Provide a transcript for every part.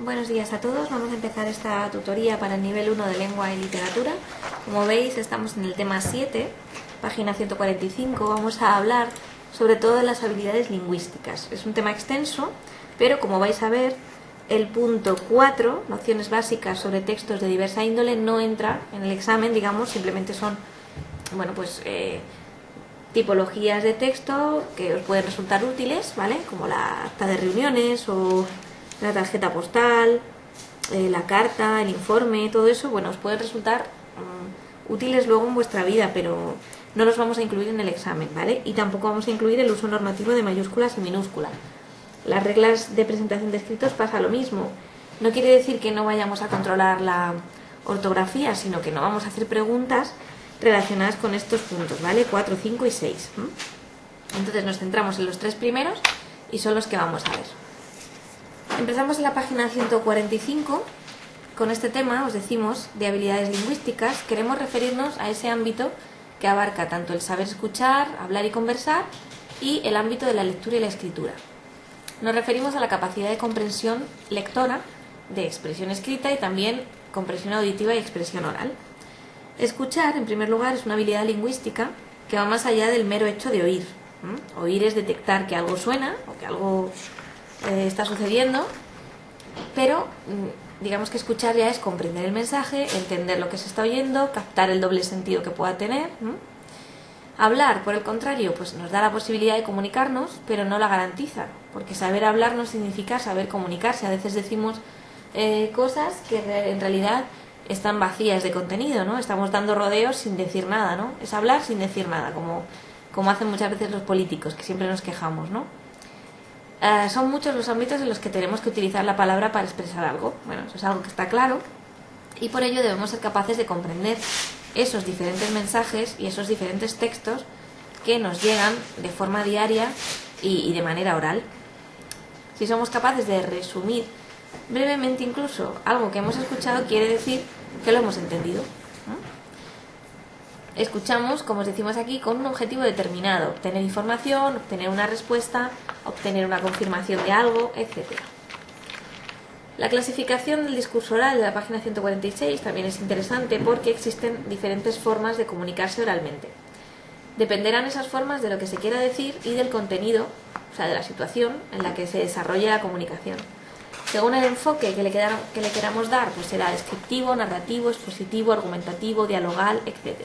Buenos días a todos. Vamos a empezar esta tutoría para el nivel 1 de lengua y literatura. Como veis, estamos en el tema 7, página 145. Vamos a hablar sobre todo de las habilidades lingüísticas. Es un tema extenso, pero como vais a ver, el punto 4, nociones básicas sobre textos de diversa índole, no entra en el examen, digamos, simplemente son, tipologías de texto que os pueden resultar útiles, ¿vale? Como la acta de reuniones o la tarjeta postal, la carta, el informe, todo eso, bueno, os pueden resultar útiles luego en vuestra vida, pero no los vamos a incluir en el examen, ¿vale? Y tampoco vamos a incluir el uso normativo de mayúsculas y minúsculas. Las reglas de presentación de escritos pasa lo mismo. No quiere decir que no vayamos a controlar la ortografía, sino que no vamos a hacer preguntas relacionadas con estos puntos, ¿vale? 4, 5 y 6. Entonces nos centramos en los tres primeros y son los que vamos a ver. Empezamos en la página 145. Con este tema, os decimos, de habilidades lingüísticas, queremos referirnos a ese ámbito que abarca tanto el saber escuchar, hablar y conversar, y el ámbito de la lectura y la escritura. Nos referimos a la capacidad de comprensión lectora, de expresión escrita y también comprensión auditiva y expresión oral. Escuchar, en primer lugar, es una habilidad lingüística que va más allá del mero hecho de oír. Oír es detectar que algo suena o que algo está sucediendo, pero digamos que escuchar ya es comprender el mensaje, entender lo que se está oyendo, captar el doble sentido que pueda tener. Hablar, por el contrario, pues nos da la posibilidad de comunicarnos, pero no la garantiza, porque saber hablar no significa saber comunicarse. A veces decimos cosas que en realidad están vacías de contenido, ¿no? Estamos dando rodeos sin decir nada, ¿no? Es hablar sin decir nada, como hacen muchas veces los políticos, que siempre nos quejamos, ¿no? Son muchos los ámbitos en los que tenemos que utilizar la palabra para expresar algo. Bueno, eso es algo que está claro, y por ello debemos ser capaces de comprender esos diferentes mensajes y esos diferentes textos que nos llegan de forma diaria y de manera oral. Si somos capaces de resumir brevemente incluso algo que hemos escuchado, quiere decir que lo hemos entendido. Escuchamos, como os decimos aquí, con un objetivo determinado: obtener información, obtener una respuesta, obtener una confirmación de algo, etc. La clasificación del discurso oral de la página 146 también es interesante, porque existen diferentes formas de comunicarse oralmente. Dependerán esas formas de lo que se quiera decir y del contenido, o sea, de la situación en la que se desarrolla la comunicación. Según el enfoque que le queramos dar, pues será descriptivo, narrativo, expositivo, argumentativo, dialogal, etc.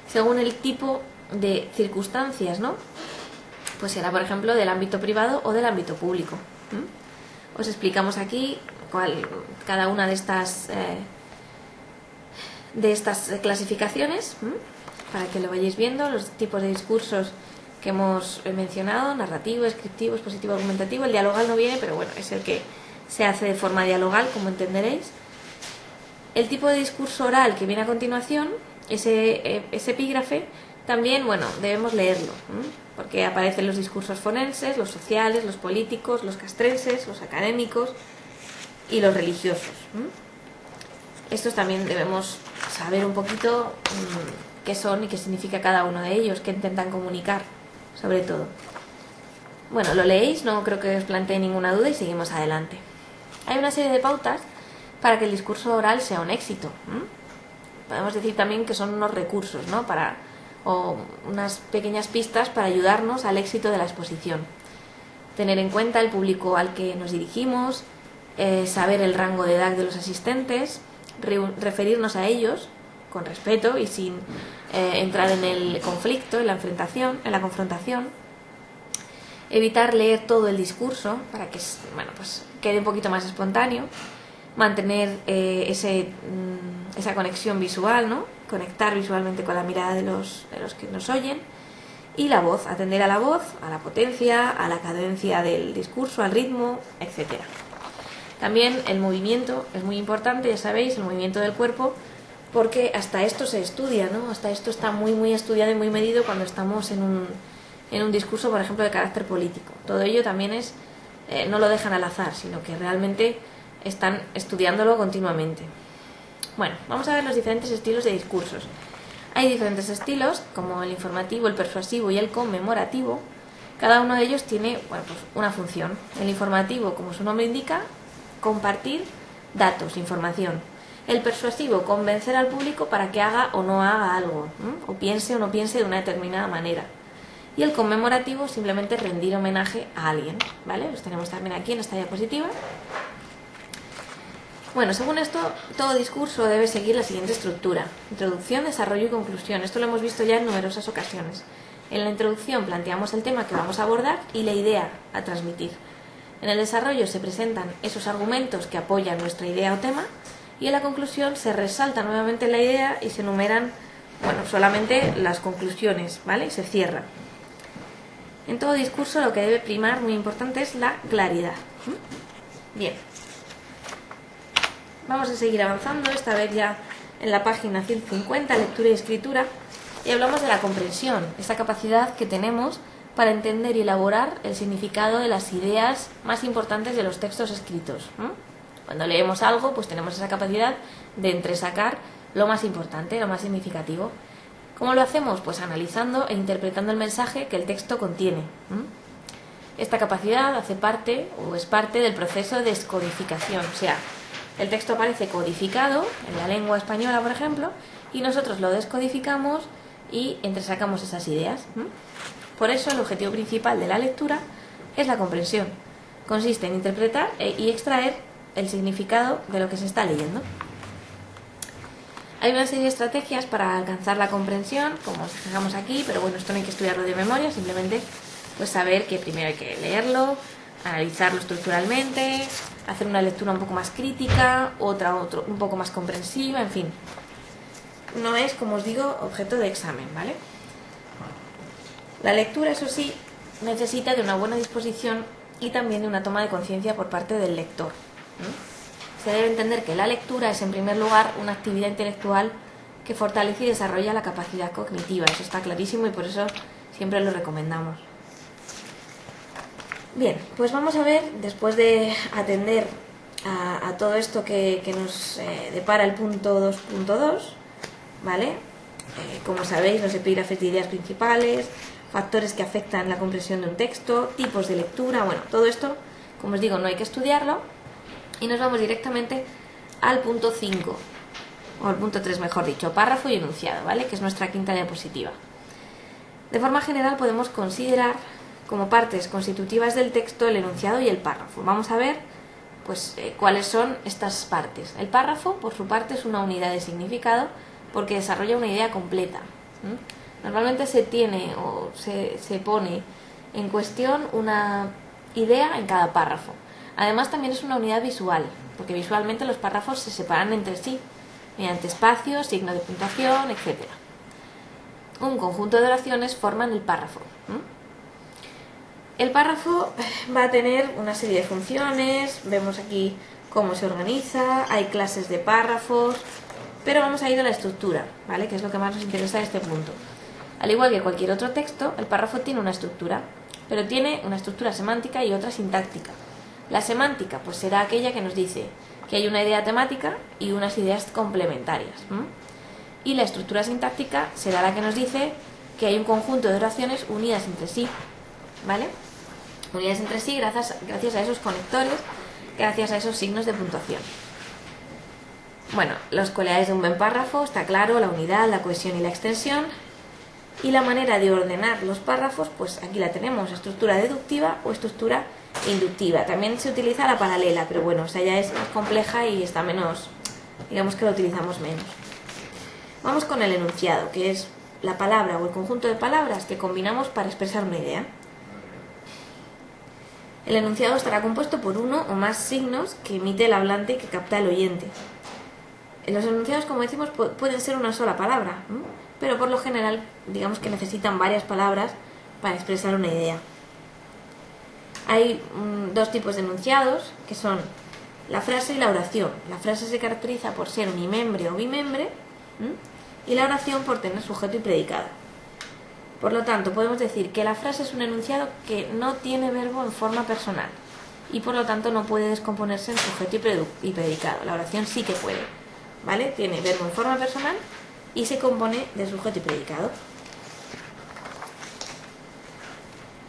Según el tipo de circunstancias, ¿no? Pues será, por ejemplo, del ámbito privado o del ámbito público. Os explicamos aquí cada una de estas clasificaciones, para que lo vayáis viendo, los tipos de discursos que hemos mencionado: narrativo, descriptivo, expositivo, argumentativo. El dialogal no viene, pero bueno, es el que se hace de forma dialogal, como entenderéis. El tipo de discurso oral que viene a continuación, ese epígrafe, también, bueno, debemos leerlo, porque aparecen los discursos forenses, los sociales, los políticos, los castrenses, los académicos y los religiosos. Estos también debemos saber un poquito qué son y qué significa cada uno de ellos, qué intentan comunicar, sobre todo. Bueno, lo leéis, no creo que os plantee ninguna duda, y seguimos adelante. Hay una serie de pautas para que el discurso oral sea un éxito. Podemos decir también que son unos recursos, ¿no? O unas pequeñas pistas para ayudarnos al éxito de la exposición. Tener en cuenta el público al que nos dirigimos, saber el rango de edad de los asistentes, referirnos a ellos con respeto y sin entrar en el conflicto, en la confrontación, evitar leer todo el discurso para que quede un poquito más espontáneo, mantener esa conexión visual, ¿no? Conectar visualmente con la mirada de los que nos oyen, y la voz, atender a la voz, a la potencia, a la cadencia del discurso, al ritmo, etc. También el movimiento es muy importante, ya sabéis, el movimiento del cuerpo, porque hasta esto se estudia, ¿no? Hasta esto está muy, muy estudiado y muy medido cuando estamos en un discurso, por ejemplo, de carácter político. Todo ello también no lo dejan al azar, sino que realmente están estudiándolo continuamente. Bueno, vamos a ver los diferentes estilos de discursos. Hay diferentes estilos, como el informativo, el persuasivo y el conmemorativo. Cada uno de ellos tiene una función. El informativo, como su nombre indica, compartir datos, información. El persuasivo, convencer al público para que haga o no haga algo, o piense o no piense de una determinada manera. Y el conmemorativo, simplemente rendir homenaje a alguien, ¿vale? Los tenemos también aquí en esta diapositiva. Bueno, según esto, todo discurso debe seguir la siguiente estructura: introducción, desarrollo y conclusión. Esto lo hemos visto ya en numerosas ocasiones. En la introducción planteamos el tema que vamos a abordar y la idea a transmitir. En el desarrollo se presentan esos argumentos que apoyan nuestra idea o tema, y en la conclusión se resalta nuevamente la idea y se enumeran, solamente las conclusiones, ¿vale? Y se cierra. En todo discurso lo que debe primar, muy importante, es la claridad. Bien. Vamos a seguir avanzando, esta vez ya en la página 150, lectura y escritura, y hablamos de la comprensión, esa capacidad que tenemos para entender y elaborar el significado de las ideas más importantes de los textos escritos. Cuando leemos algo, pues tenemos esa capacidad de entresacar lo más importante, lo más significativo. ¿Cómo lo hacemos? Pues analizando e interpretando el mensaje que el texto contiene. Esta capacidad hace parte o es parte del proceso de descodificación, o sea, el texto aparece codificado en la lengua española, por ejemplo, y nosotros lo descodificamos y entresacamos esas ideas. Por eso el objetivo principal de la lectura es la comprensión. Consiste en interpretar y extraer el significado de lo que se está leyendo. Hay una serie de estrategias para alcanzar la comprensión, como os fijamos aquí, pero bueno, esto no hay que estudiarlo de memoria, simplemente pues saber que primero hay que leerlo, analizarlo estructuralmente, hacer una lectura un poco más crítica, otra un poco más comprensiva, en fin. No es, como os digo, objeto de examen, ¿vale? La lectura, eso sí, necesita de una buena disposición y también de una toma de conciencia por parte del lector. Se debe entender que la lectura es, en primer lugar, una actividad intelectual que fortalece y desarrolla la capacidad cognitiva. Eso está clarísimo y por eso siempre lo recomendamos. Bien, pues vamos a ver, después de atender a todo esto que nos depara el punto 2.2, ¿vale? Como sabéis, los epígrafes de ideas principales, factores que afectan la comprensión de un texto, tipos de lectura, todo esto, como os digo, no hay que estudiarlo, y nos vamos directamente al punto 5, o al punto 3, mejor dicho, párrafo y enunciado, ¿vale? Que es nuestra quinta diapositiva. De forma general podemos considerar como partes constitutivas del texto el enunciado y el párrafo. Vamos a ver cuáles son estas partes. El párrafo, por su parte, es una unidad de significado porque desarrolla una idea completa. Normalmente se tiene o se pone en cuestión una idea en cada párrafo. Además también es una unidad visual, porque visualmente los párrafos se separan entre sí mediante espacios, signos de puntuación, etc. Un conjunto de oraciones forman el párrafo. El párrafo va a tener una serie de funciones, vemos aquí cómo se organiza, hay clases de párrafos, pero vamos a ir a la estructura, ¿vale? Que es lo que más nos interesa de este punto. Al igual que cualquier otro texto, el párrafo tiene una estructura, pero tiene una estructura semántica y otra sintáctica. La semántica pues será aquella que nos dice que hay una idea temática y unas ideas complementarias. Y la estructura sintáctica será la que nos dice que hay un conjunto de oraciones unidas entre sí, ¿vale? Unidas entre sí gracias a esos conectores, gracias a esos signos de puntuación. Bueno, las cualidades de un buen párrafo, está claro, la unidad, la cohesión y la extensión. Y la manera de ordenar los párrafos, pues aquí la tenemos, estructura deductiva o estructura inductiva. También se utiliza la paralela, pero bueno, o sea, ya es más compleja y está menos, digamos que la utilizamos menos. Vamos con el enunciado, que es la palabra o el conjunto de palabras que combinamos para expresar una idea. El enunciado estará compuesto por uno o más signos que emite el hablante y que capta el oyente. Los enunciados, como decimos, pueden ser una sola palabra, pero por lo general, digamos que necesitan varias palabras para expresar una idea. Hay dos tipos de enunciados, que son la frase y la oración. La frase se caracteriza por ser unimembre o bimembre, y la oración por tener sujeto y predicado. Por lo tanto, podemos decir que la frase es un enunciado que no tiene verbo en forma personal y por lo tanto no puede descomponerse en sujeto y predicado. La oración sí que puede, ¿vale? Tiene verbo en forma personal y se compone de sujeto y predicado.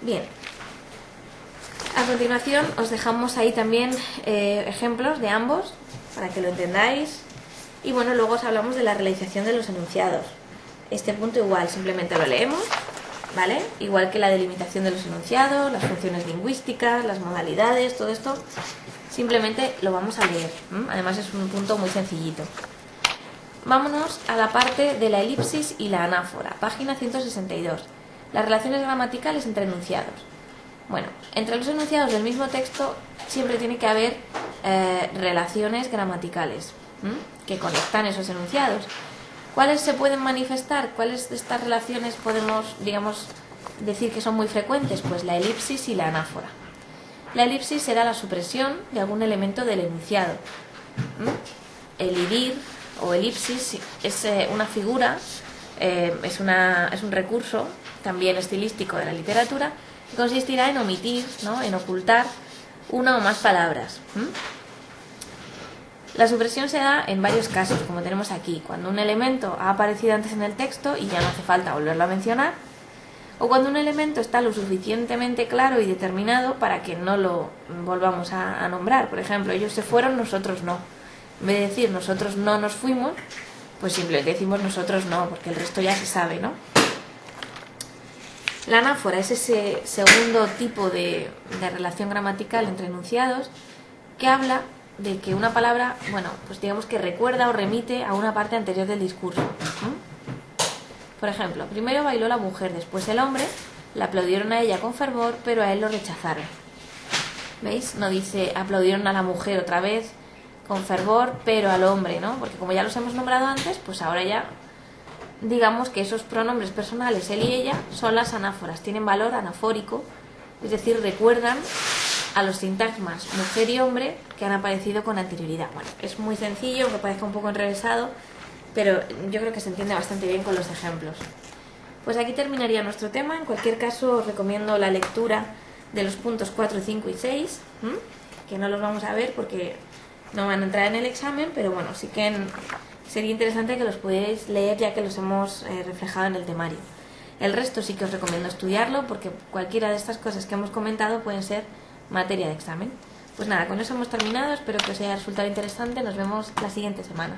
Bien. A continuación os dejamos ahí también ejemplos de ambos para que lo entendáis. Y bueno, luego os hablamos de la realización de los enunciados. Este punto igual, simplemente lo leemos, ¿vale? Igual que la delimitación de los enunciados, las funciones lingüísticas, las modalidades, todo esto, simplemente lo vamos a leer. Además es un punto muy sencillito. Vámonos a la parte de la elipsis y la anáfora, página 162. Las relaciones gramaticales entre enunciados. Bueno, entre los enunciados del mismo texto siempre tiene que haber relaciones gramaticales que conectan esos enunciados. ¿Cuáles se pueden manifestar? ¿Cuáles de estas relaciones podemos, digamos, decir que son muy frecuentes? Pues la elipsis y la anáfora. La elipsis será la supresión de algún elemento del enunciado. El irir o elipsis es una figura, es un recurso también estilístico de la literatura que consistirá en omitir, ¿no?, en ocultar una o más palabras. La supresión se da en varios casos, como tenemos aquí, cuando un elemento ha aparecido antes en el texto y ya no hace falta volverlo a mencionar, o cuando un elemento está lo suficientemente claro y determinado para que no lo volvamos a nombrar. Por ejemplo, ellos se fueron, nosotros no. En vez de decir nosotros no nos fuimos, pues simplemente decimos nosotros no, porque el resto ya se sabe, ¿no? La anáfora es ese segundo tipo de relación gramatical entre enunciados que habla de que una palabra, bueno, pues digamos que recuerda o remite a una parte anterior del discurso. Por ejemplo, primero bailó la mujer, después el hombre, la aplaudieron a ella con fervor, pero a él lo rechazaron. ¿Veis? No dice aplaudieron a la mujer otra vez con fervor, pero al hombre, ¿no? Porque como ya los hemos nombrado antes, pues ahora ya digamos que esos pronombres personales, él y ella, son las anáforas, tienen valor anafórico, es decir, recuerdan a los sintagmas mujer y hombre que han aparecido con anterioridad. Bueno, es muy sencillo, aunque parezca un poco enrevesado, pero yo creo que se entiende bastante bien con los ejemplos. Pues aquí terminaría nuestro tema. En cualquier caso os recomiendo la lectura de los puntos 4, 5 y 6, que no los vamos a ver porque no van a entrar en el examen, pero bueno, sí que sería interesante que los pudierais leer ya que los hemos reflejado en el temario. El resto sí que os recomiendo estudiarlo porque cualquiera de estas cosas que hemos comentado pueden ser materia de examen. Pues nada, con eso hemos terminado, espero que os haya resultado interesante, nos vemos la siguiente semana.